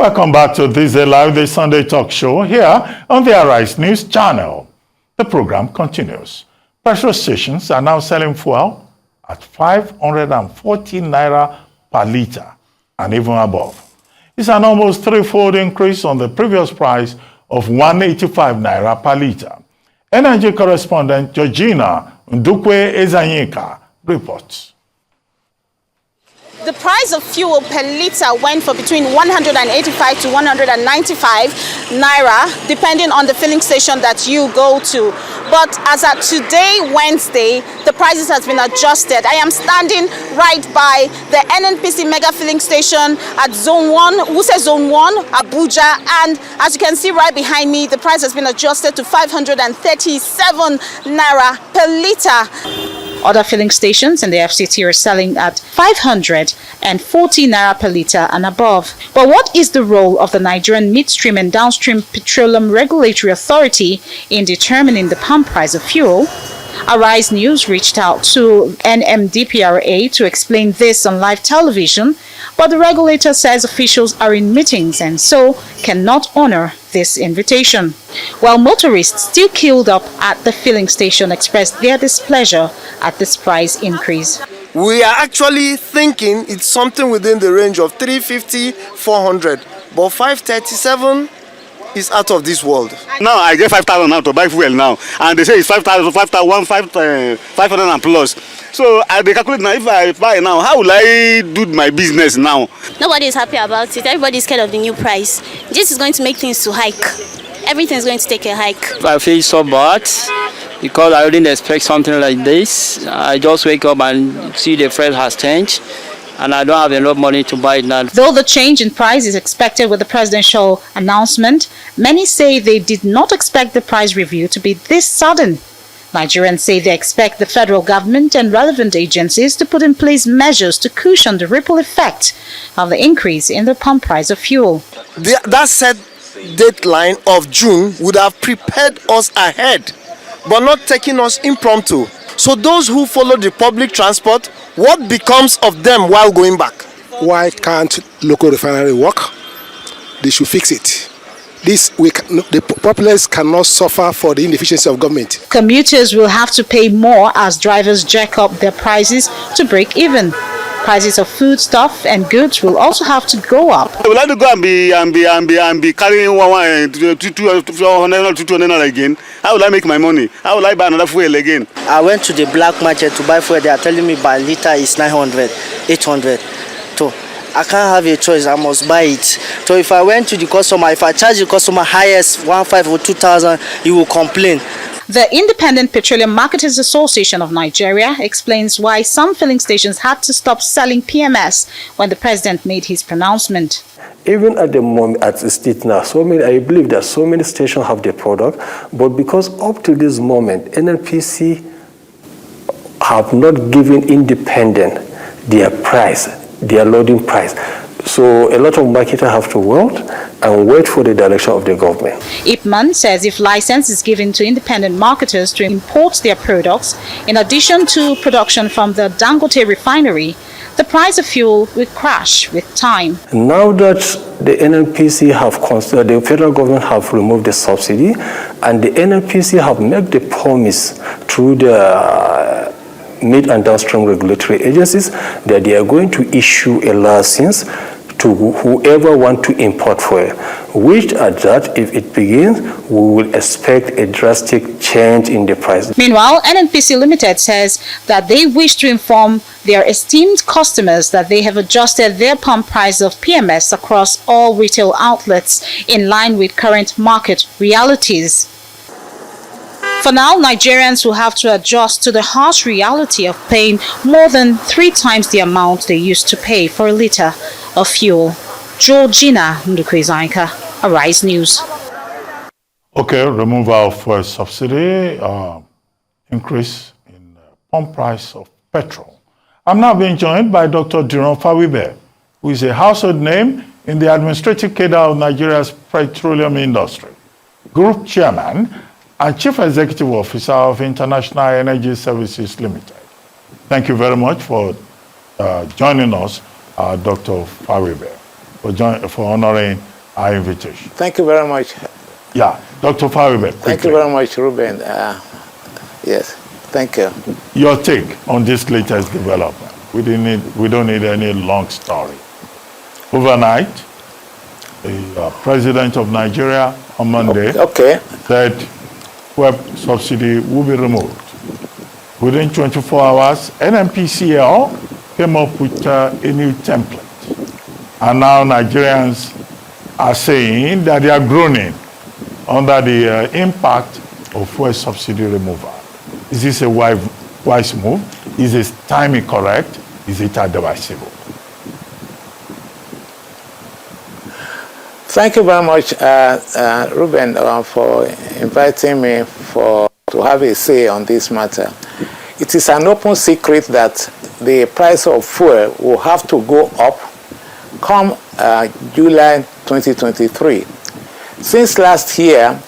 Welcome back to This Day Live, the Sunday talk show here on the Arise News channel. The program continues. Petrol stations are now selling fuel at 540 naira per litre and even above. It's an almost threefold increase on the previous price of 185 naira per litre. Energy correspondent Georgina Ndukwe Ezanyika reports. The price of fuel per litre went for between 185 to 195 naira, depending on the filling station that you go to. But as at today, Wednesday, the prices has been adjusted. I am standing right by the NNPC mega filling station at Zone 1, Wuse Zone 1, Abuja. And as you can see right behind me, the price has been adjusted to 537 naira per litre. Other filling stations in the FCT are selling at 540 naira per litre and above. But what is the role of the Nigerian Midstream and Downstream Petroleum Regulatory Authority in determining the pump price of fuel? Arise News reached out to NMDPRA to explain this on live television, but the regulator says officials are in meetings and so cannot honor this invitation. While motorists still queued up at the filling station expressed their displeasure at this price increase. We are actually thinking it's something within the range of 350, 400, but 537 is out of this world. Now I get 5,000 now to buy fuel now, and they say it's 5,000, 500 and plus. So they calculate now, if I buy now, how will I do my business now? Nobody is happy about it. Everybody is scared of the new price. This is going to make things to hike. Everything is going to take a hike. I feel so bad because I didn't expect something like this. I just wake up and see the price has changed, and I don't have enough money to buy it now. Though the change in price is expected with the presidential announcement, many say they did not expect the price review to be this sudden. Nigerians say they expect the federal government and relevant agencies to put in place measures to cushion the ripple effect of the increase in the pump price of fuel. That set deadline of June would have prepared us ahead, but not taking us impromptu. So those who follow the public transport, what becomes of them while going back? Why can't local refinery work? They should fix it. The populace cannot suffer for the inefficiency of government. Commuters will have to pay more as drivers jack up their prices to break even. Prices of foodstuff and goods will also have to go up. I would like to go and be carrying 200 again. How will I make my money? How will I buy another fuel again? I went to the black market to buy fuel. They are telling me by liter is 900, 800. So I can't have a choice. I must buy it. So if I went to the customer, if I charge the customer highest 1,500 or 2,000, he will complain. The Independent Petroleum Marketers Association of Nigeria explains why some filling stations had to stop selling PMS when the president made his pronouncement. Even at the moment, at the state now, I believe that so many stations have the product, but because up to this moment, NLPC have not given independent their price, their loading price. So a lot of marketers have to wait for the direction of the government. Ipman says if license is given to independent marketers to import their products, in addition to production from the Dangote Refinery, the price of fuel will crash with time. Now that the NNPC the federal government have removed the subsidy, and the NNPC have made the promise through the mid and downstream regulatory agencies that they are going to issue a license to whoever want to import fuel, which at that, if it begins, we will expect a drastic change in the price. Meanwhile, NNPC Limited says that they wish to inform their esteemed customers that they have adjusted their pump price of PMS across all retail outlets in line with current market realities. For now, Nigerians will have to adjust to the harsh reality of paying more than 3 times the amount they used to pay for a litre of fuel. Georgina Ndukwe, Arise News. Okay, removal of fuel subsidy, increase in pump price of petrol. I'm now being joined by Dr. Diran Fawibe, who is a household name in the administrative cadre of Nigeria's petroleum industry, Group Chairman and Chief Executive Officer of International Energy Services Limited. Thank you very much for joining us, Dr. Fawibe, for honoring our invitation. Thank you very much. Yeah, Dr. Fawibe. Thank you very much, Ruben. Yes, thank you. Your take on this latest development. We don't need any long story. Overnight, the president of Nigeria on Monday said fuel subsidy will be removed. Within 24 hours, NNPCL came up with a new template. And now Nigerians are saying that they are groaning under the impact of fuel subsidy removal. Is this a wise move? Is this timing correct? Is it advisable? Thank you very much, Ruben, for inviting me to have a say on this matter. It is an open secret that the price of fuel will have to go up come July 2023. Since last year,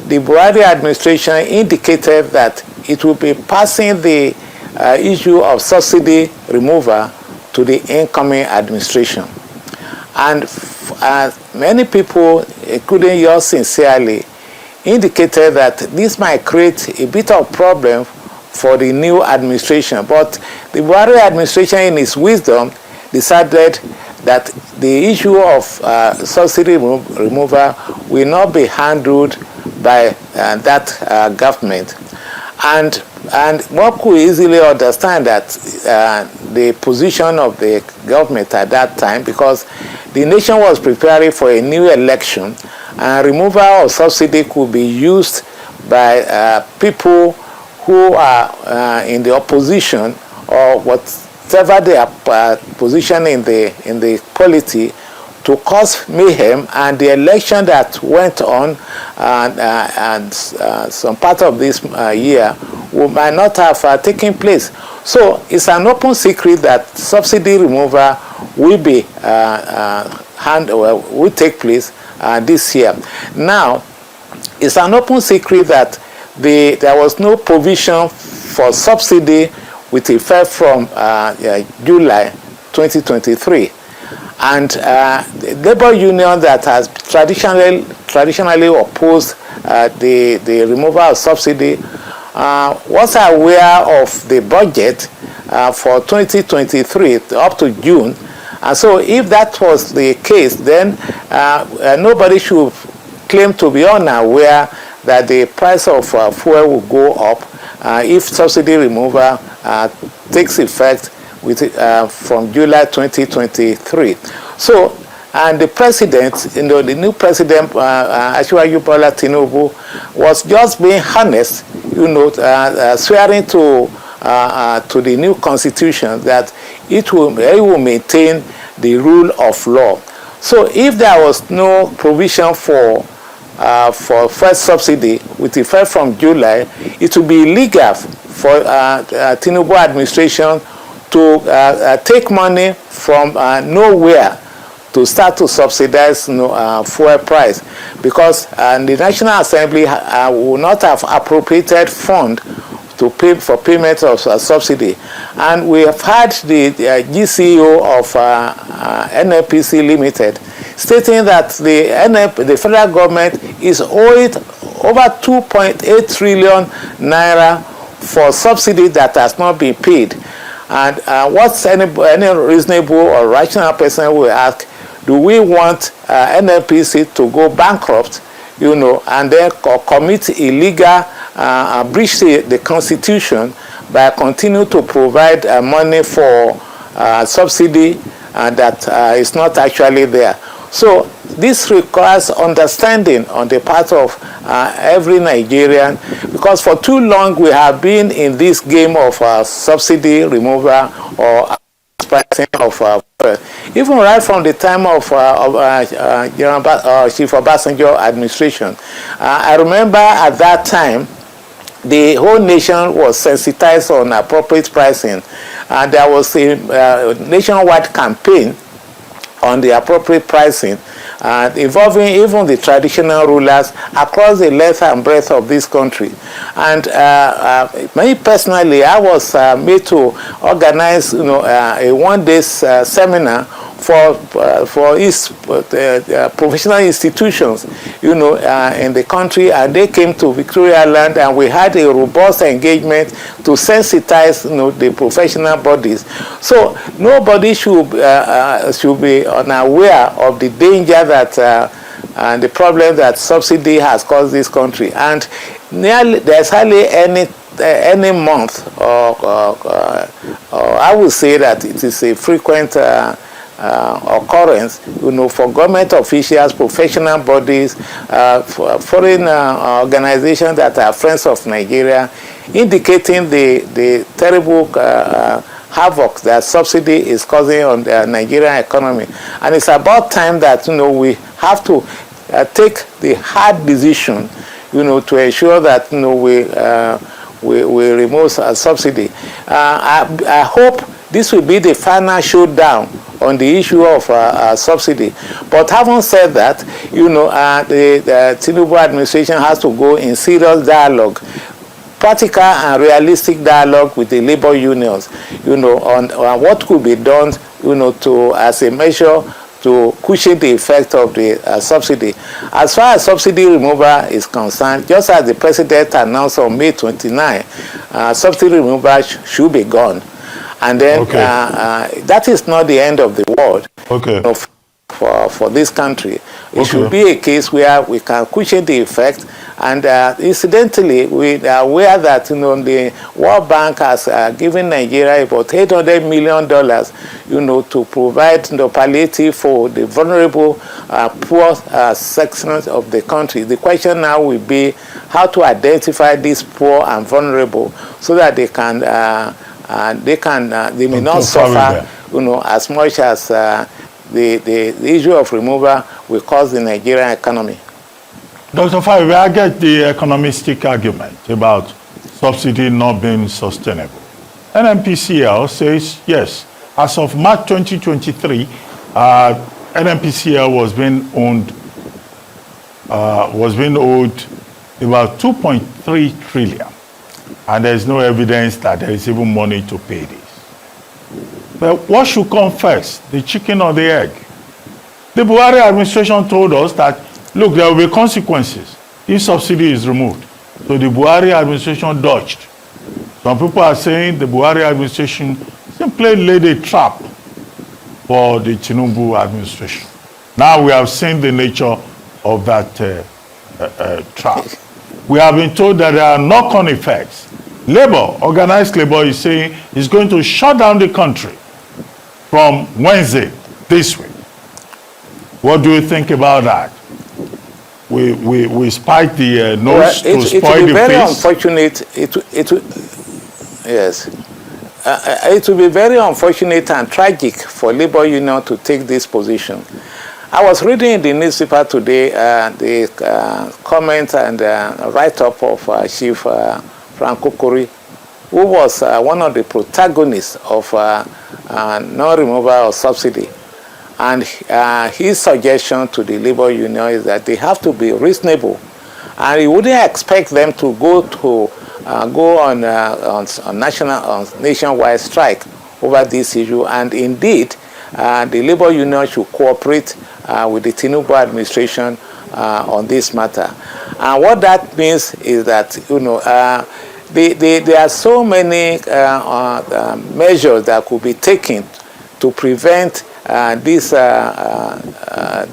the Buhari administration indicated that it will be passing the issue of subsidy removal to the incoming administration. And many people, including yours sincerely, indicated that this might create a bit of problem for the new administration. But the Buhari administration, in its wisdom, decided that the issue of subsidy removal will not be handled by that government. And one could easily understand that the position of the government at that time, because the nation was preparing for a new election, and removal of subsidy could be used by people who are in the opposition or whatever their position in the polity, to cause mayhem, and the election that went on and some part of this year might not have taken place. So it's an open secret that subsidy removal will be will take place this year. Now, it's an open secret that there was no provision for subsidy with effect from July 2023. And the labor union that has traditionally opposed the removal of subsidy was aware of the budget for 2023 up to June. And so if that was the case, then nobody should claim to be unaware that the price of fuel will go up if subsidy removal takes effect from July 2023. So, and the president, the new president, Asiwaju Bola Tinubu, was just being honest, swearing to the new constitution that it will maintain the rule of law. So, if there was no provision for first subsidy with effect from July, it would be illegal for Tinubu administration to take money from nowhere to start to subsidize fuel price, because the National Assembly will not have appropriated fund to pay for payment of subsidy. And we have had the GCEO of NLC Limited stating that the federal government is owed over 2.8 trillion naira for subsidy that has not been paid. And what's any reasonable or rational person will ask, do we want NNPC to go bankrupt, and then commit illegal, breach the constitution by continuing to provide money for subsidy that is not actually there? So this requires understanding on the part of every Nigerian, because for too long we have been in this game of subsidy removal or pricing of fuel. Even right from the time of Chief Obasanjo administration. I remember at that time, the whole nation was sensitized on appropriate pricing, and there was a nationwide campaign on the appropriate pricing, involving even the traditional rulers across the length and breadth of this country. And me personally, I was made to organize, a one-day seminar for its professional institutions, in the country, and they came to Victoria Land, and we had a robust engagement to sensitize, the professional bodies. So nobody should be unaware of the danger that and the problem that subsidy has caused this country. And there's hardly any month, or I would say that it is a frequent occurrence, for government officials, professional bodies, foreign organizations that are friends of Nigeria, indicating the terrible havoc that subsidy is causing on the Nigerian economy. And it's about time that we have to take the hard decision, to ensure that we remove subsidy. I hope this will be the final showdown on the issue of subsidy. But having said that, the Tinubu administration has to go in serious dialogue, practical and realistic dialogue with the labor unions, on what could be done, as a measure to cushion the effect of the subsidy. As far as subsidy removal is concerned, just as the president announced on May 29, subsidy removal should be gone. And then that is not the end of the world. For this country. It should be a case where we can cushion the effect. And incidentally, we are aware that the World Bank has given Nigeria about $800 million, to provide palliative for the vulnerable, poor sections of the country. The question now will be how to identify these poor and vulnerable so that they may not suffer, as much as the issue of removal will cause the Nigerian economy. Dr. Fawibe, I get the economistic argument about subsidy not being sustainable. NNPCL says, yes, as of March 2023, NNPCL was being owed about 2.3 trillion. And there's no evidence that there is even money to pay this. But what should come first, the chicken or the egg? The Buhari administration told us that, look, there will be consequences if subsidy is removed. So the Buhari administration dodged. Some people are saying the Buhari administration simply laid a trap for the Tinubu administration. Now we have seen the nature of that trap. We have been told that there are knock-on effects. Labor, organized labor, is saying it's going to shut down the country from Wednesday this week. What do you think about that? We spike the nose to spoil the face. It will be very unfortunate and tragic for labor union to take this position. I was reading in the newspaper today the comment and write-up of Chief Frank Kokori, who was one of the protagonists of non-removal of subsidy. And his suggestion to the labor union is that they have to be reasonable, and he wouldn't expect them to go on nationwide strike over this issue. And indeed, the labor union should cooperate with the Tinubu administration on this matter. And what that means is that there are so many measures that could be taken to prevent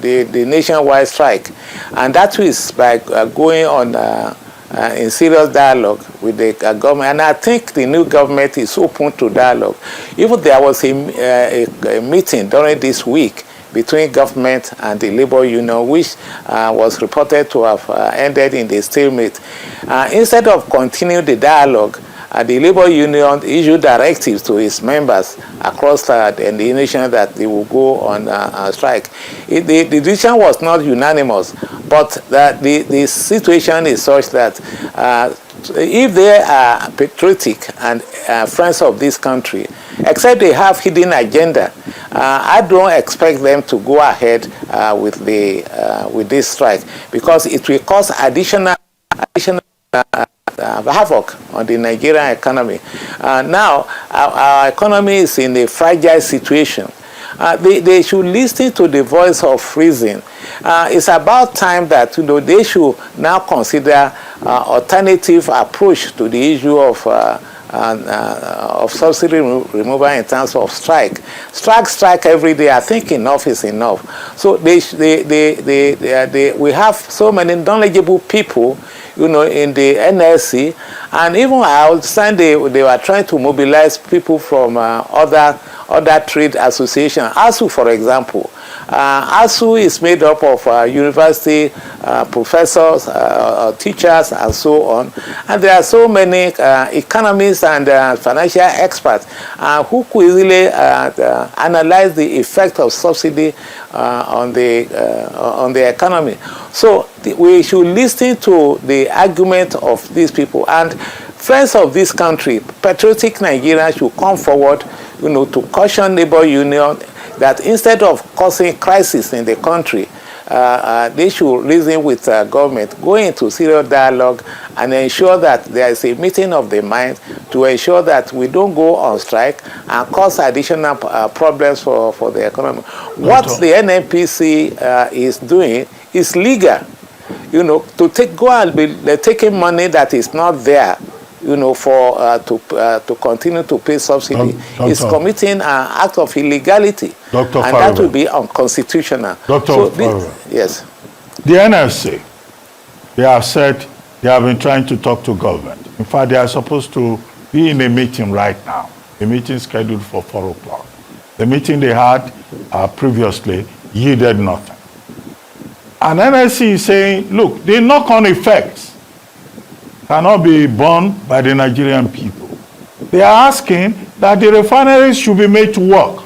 the nationwide strike, and that is by going on in serious dialogue with the government. And I think the new government is open to dialogue. Even there was a meeting during this week between government and the labor union, which was reported to have ended in the stalemate. Instead of continuing the dialogue, the labor union issued directives to its members across the nation that they will go on strike. The decision was not unanimous, but the situation is such that if they are patriotic and friends of this country, except they have hidden agenda, I don't expect them to go ahead with this strike, because it will cause additional havoc on the Nigerian economy. Now, our economy is in a fragile situation, they should listen to the voice of reason. It's about time that they should now consider alternative approach to the issue of subsidy removal in terms of strike. Strike every day. I think enough is enough. So we have so many knowledgeable people, in the NLC, and even I understand they were trying to mobilize people from other trade associations. ASU, for example. ASU is made up of university professors, teachers, and so on. And there are so many economists and financial experts who could easily analyze the effect of subsidy on the economy. So we should listen to the argument of these people. And friends of this country, patriotic Nigerians, should come forward, to caution labor union that instead of causing crisis in the country, they should reason with government, go into serious dialogue, and ensure that there is a meeting of the mind to ensure that we don't go on strike and cause additional problems for the economy. What the NNPC is doing is legal, to go and be taking money that is not there, to continue to pay subsidy, is committing an act of illegality, and that will be unconstitutional. Yes. The NLC, they have said they have been trying to talk to government. In fact, they are supposed to be in a meeting right now. A meeting scheduled for 4 o'clock. The meeting they had previously yielded nothing. And NLC is saying, look, the knock-on effects cannot be borne by the Nigerian people. They are asking that the refineries should be made to work.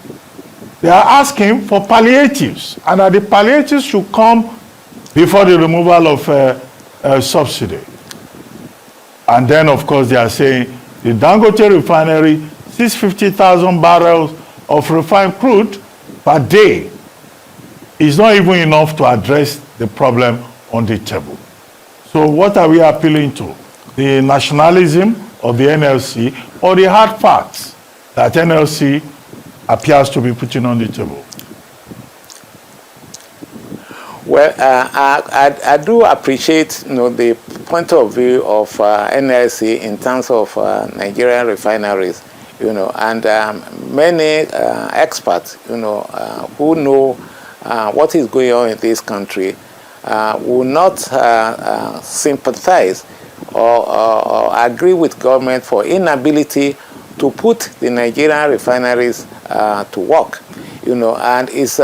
They are asking for palliatives, and that the palliatives should come before the removal of subsidy. And then, of course, they are saying the Dangote refinery, 650,000 barrels of refined crude per day is not even enough to address the problem on the table. So what are we appealing to? The nationalism of the NLC or the hard facts that NLC appears to be putting on the table? Well, I do appreciate the point of view of NLC in terms of Nigerian refineries, and many experts, who know what is going on in this country, will not sympathize or agree with government for inability to put the Nigerian refineries to work, and it's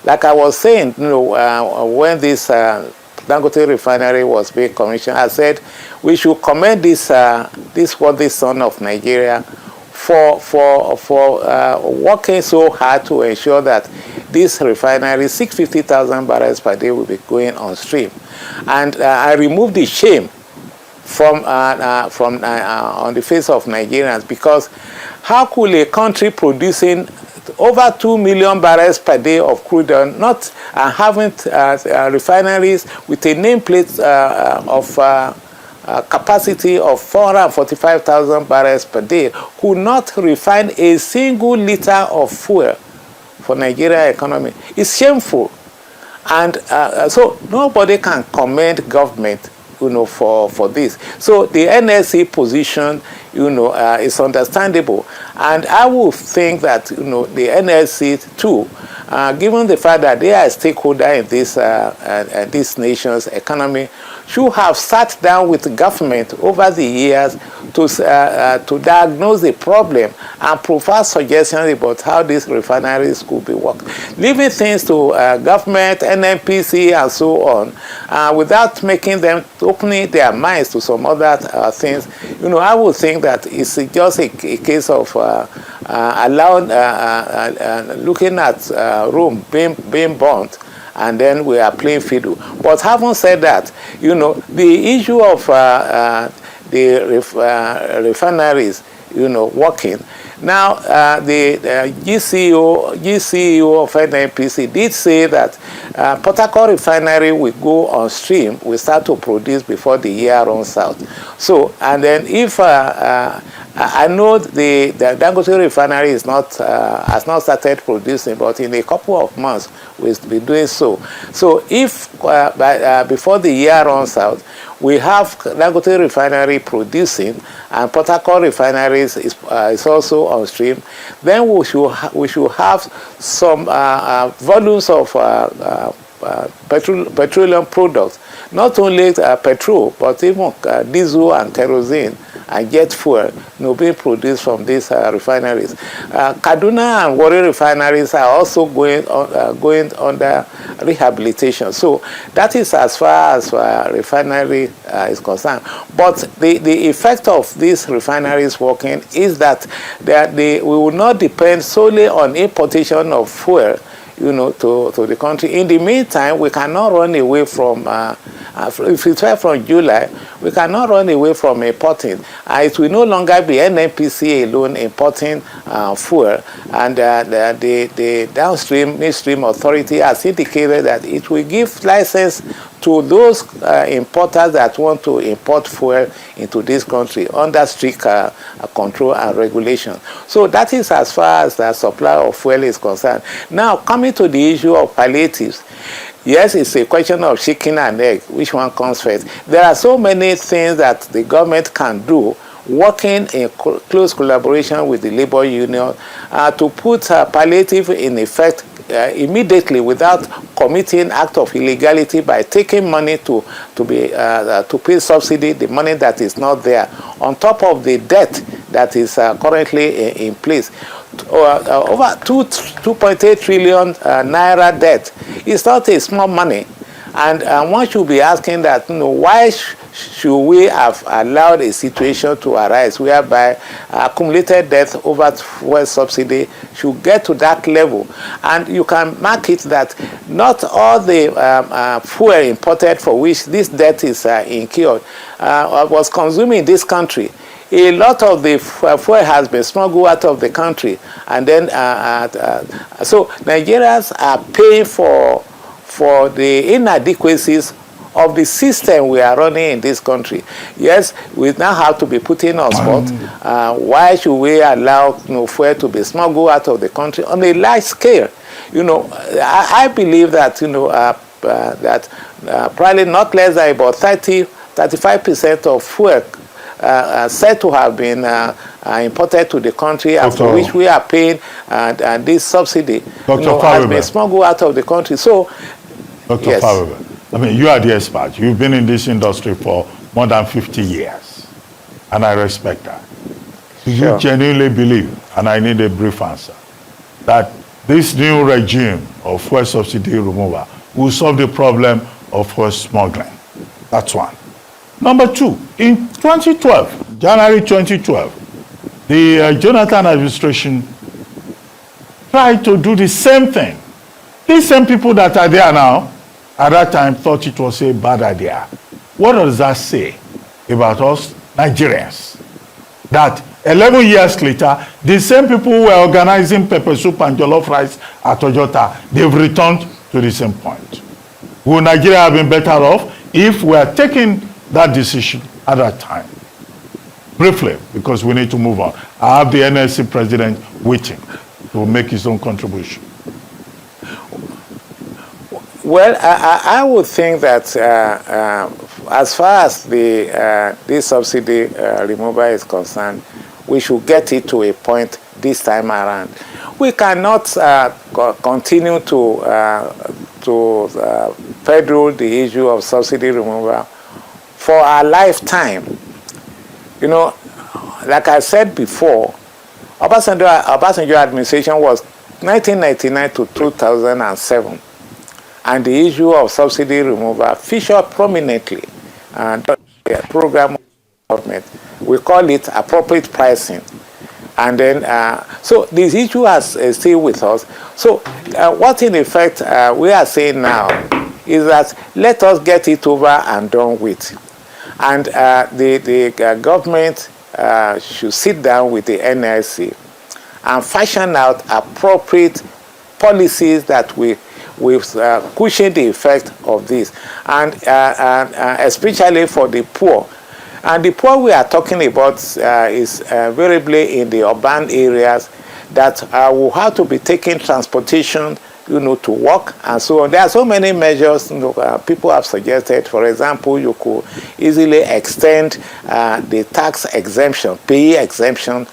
like I was saying, when this Dangote refinery was being commissioned, I said we should commend this worthy son of Nigeria for working so hard to ensure that this refinery, 650,000 barrels per day, will be going on stream. And I removed the shame from on the face of Nigerians, because how could a country producing over 2 million barrels per day of crude oil not having refineries with a nameplate of capacity of 445,000 barrels per day could not refine a single liter of fuel for Nigeria economy? It's shameful. And so nobody can commend government for this. So the NLC position, is understandable. And I would think that, the NLC too, given the fact that they are a stakeholder in this nation's economy, should have sat down with the government over the years to diagnose the problem and provide suggestions about how these refineries could be worked. Leaving things to government, NNPC, and so on, without making them opening their minds to some other things, I would think that it's just a case of allowing, looking at Rome being burnt, and then we are playing fiddle. But having said that, the issue of the refineries, working. Now, the GCEO of NNPC did say that Port Harcourt refinery will go on stream, will start to produce before the year runs out. So, and then if I know the Dangote Refinery is not has not started producing, but in a couple of months we'll be doing so. So if before the year runs out, we have Dangote Refinery producing and Port Harcourt Refineries is also on stream, then we should have some volumes of petroleum products, not only petrol, but even diesel and kerosene and jet fuel, being produced from these refineries. Kaduna and Warri refineries are also going under rehabilitation. So that is as far as refinery is concerned. But the effect of these refineries working is that we will not depend solely on importation of fuel, to the country. In the meantime, we cannot run away from, if it's from July, we cannot run away from importing. It will no longer be NNPC alone importing fuel, and the downstream, midstream authority has indicated that it will give license to those importers that want to import fuel into this country under strict control and regulation. So that is as far as the supply of fuel is concerned. Now, coming to the issue of palliatives, yes, it's a question of chicken and egg, which one comes first. There are so many things that the government can do, working in close collaboration with the labor union to put palliative in effect immediately without committing act of illegality by taking money to pay subsidy, the money that is not there, on top of the debt that is currently in place. Over 2.8 trillion naira debt is not a small money, and one should be asking that, why should we have allowed a situation to arise whereby accumulated debt over fuel subsidy should get to that level? And you can mark it that not all the fuel imported for which this debt is incurred was consumed in this country. A lot of the fuel has been smuggled out of the country, and then so Nigerians are paying for the inadequacies of the system we are running in this country. Yes, we now have to be putting on spot. Why should we allow fuel to be smuggled out of the country on a large scale? I believe that probably not less than about 35% of fuel said to have been imported to the country, after which we are paying this subsidy, has been smuggled out of the country. So, Dr. yes. Fawibe, I mean, you are the expert. You've been in this industry for more than 50 years, and I respect that. Do you genuinely believe, and I need a brief answer, that this new regime of fuel subsidy removal will solve the problem of fuel smuggling? That's one. Number two, in 2012, January 2012, the Jonathan administration tried to do the same thing. These same people that are there now, at that time, thought it was a bad idea. What does that say about us Nigerians? That 11 years later, the same people who were organizing pepper soup and jollof rice at Ojota, they've returned to the same point. Would Nigeria have been better off if we had taken that decision at that time? Briefly, because we need to move on. I have the NLC president waiting to make his own contribution. Well, I would think that as far as this subsidy removal is concerned, we should get it to a point this time around. We cannot continue to peddle the issue of subsidy removal for our lifetime. Like I said before, Obasanjo administration was 1999 to 2007. And the issue of subsidy removal featured prominently and the program of government. We call it appropriate pricing. And then, so this issue is still with us. So what in effect we are saying now is that let us get it over and done with. And the government should sit down with the NLC and fashion out appropriate policies that will cushion the effect of this, and especially for the poor. And the poor we are talking about is variably in the urban areas that will have to be taking transportation, to work and so on. There are so many measures people have suggested. For example, you could easily extend the tax exemption, pay exemption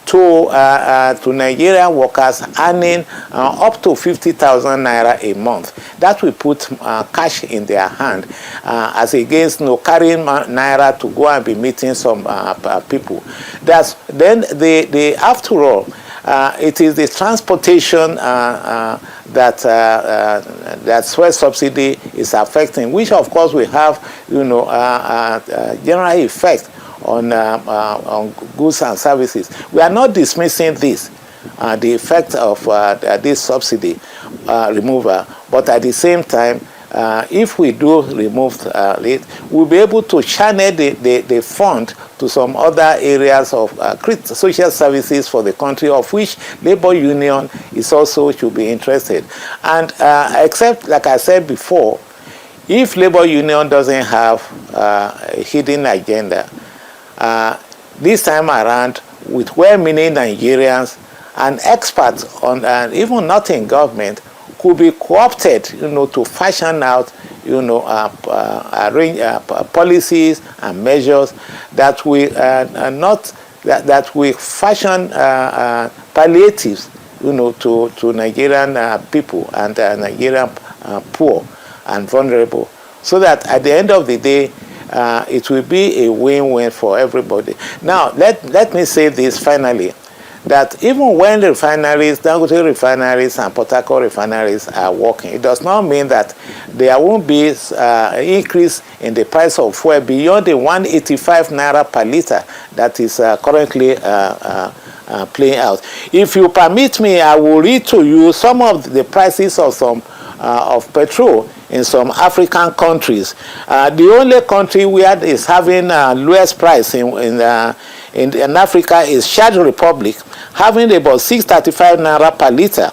to Nigerian workers earning up to 50,000 naira a month. That will put cash in their hand as against carrying naira to go and be meeting some people. Then after all, it is the transportation that fuel subsidy is affecting, which of course will have general effect on goods and services. We are not dismissing this, the effect of this subsidy removal, but at the same time, if we do remove it, we'll be able to channel the fund to some other areas of social services for the country, of which labor union is also should be interested. And except, like I said before, if labor union doesn't have a hidden agenda, this time around, with well-meaning Nigerians and experts on, even not in government, could be co-opted, to fashion out, arrange policies and measures that we that we fashion palliatives, to Nigerian people and Nigerian poor and vulnerable, so that at the end of the day, it will be a win-win for everybody. Now, let me say this finally, that even when the refineries, Dangote refineries and Port Harcourt refineries are working, it does not mean that there won't be an increase in the price of fuel beyond the 185 naira per liter that is currently playing out. If you permit me, I will read to you some of the prices of some of petrol in some African countries. The only country where is having lowest price in Africa is Chad Republic, having about 635 naira per liter.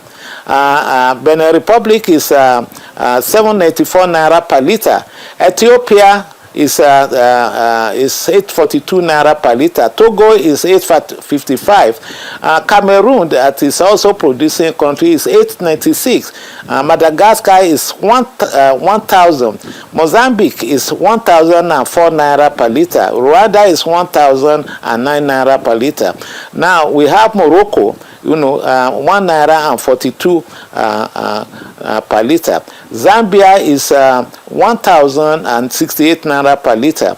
Benin Republic is 784 naira per liter. Ethiopia is 842 naira per liter. Togo is 855. Cameroon, that is also producing country, is 896. Madagascar is 1,000. Mozambique is 1,004 naira per liter. Rwanda is 1,009 naira per liter. Now we have Morocco, 1 naira and 42 per liter. Zambia is 1,068 naira per liter.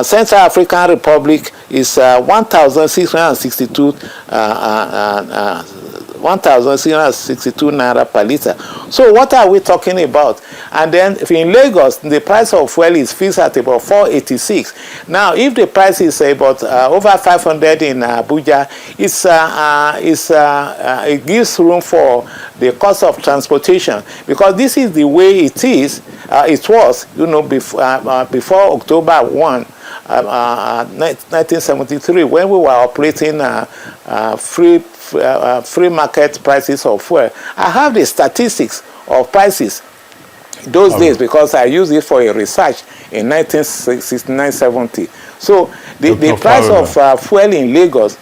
Central African Republic is 1,662 naira per liter. So what are we talking about? And then if in Lagos, the price of fuel is fixed at about 486. Now, if the price is about over 500 in Abuja, it gives room for the cost of transportation, because this is the way it is. It was, before October 1, 1973, when we were operating free market prices of fuel. I have the statistics of prices those days because I used it for a research in 1969-70. So the price of fuel in Lagos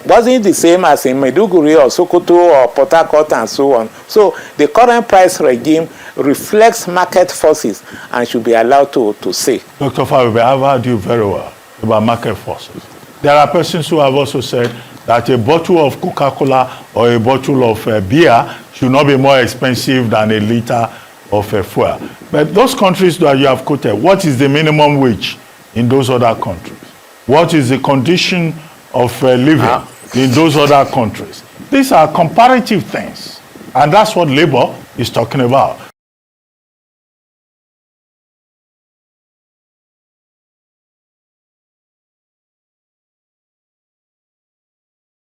wasn't the same as in Maiduguri or Sokoto or Port Harcourt and so on. So the current price regime reflects market forces and should be allowed to say. Dr. Fawibe, I've heard you very well about market forces. There are persons who have also said that a bottle of Coca-Cola or a bottle of beer should not be more expensive than a liter of fuel. But those countries that you have quoted, what is the minimum wage in those other countries? What is the condition of living in those other countries? These are comparative things, and that's what labor is talking about.